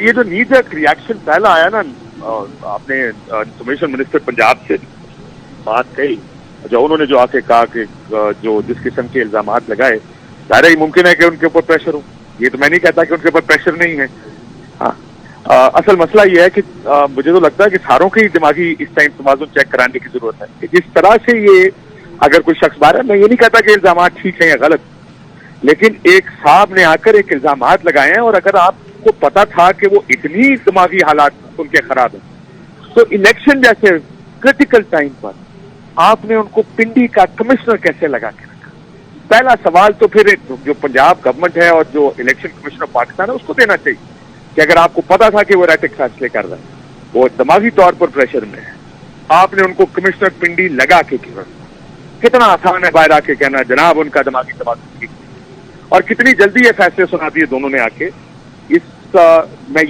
یہ جو need reaction پہلا آیا نا، آپ نے انفارمیشن منسٹر پنجاب سے بات کہی، انہوں نے جو آ کے کہا کہ جو جس قسم کے الزامات لگائے، ظاہر ہی ممکن ہے کہ ان کے اوپر پریشر ہو. یہ تو میں نہیں کہتا کہ ان کے اوپر پریشر نہیں ہے. ہاں، اصل مسئلہ یہ ہے کہ مجھے تو لگتا ہے کہ ساروں کے ہی دماغی اس ٹائم توازن چیک کرانے کی ضرورت ہے کہ جس طرح سے یہ اگر کوئی شخص بارہ، میں یہ نہیں کہتا کہ الزامات ٹھیک ہیں یا غلط، لیکن ایک صاحب نے آ کر ایک الزامات لگائے ہیں، اور اگر آپ کو پتا تھا کہ وہ اتنی دماغی حالات ان کے خراب ہیں، تو الیکشن جیسے کرٹیکل ٹائم پر آپ نے ان کو پنڈی کا کمشنر کیسے لگا کے رکھا؟ پہلا سوال تو پھر جو پنجاب گورنمنٹ ہے اور جو الیکشن کمشنر پاکستان ہے اس کو دینا چاہیے کہ اگر آپ کو پتا تھا کہ وہ ریٹک فیصلے کر رہا ہے، وہ دماغی طور پر پریشر میں ہے، آپ نے ان کو کمشنر پنڈی لگا کے کیوں رکھا؟ کتنا آسان ہے باہر آ کے کہنا جناب ان کا دماغی توازن ٹھیک، اور کتنی جلدی یہ فیصلے سنا دیے دونوں نے آ کے. میں یہ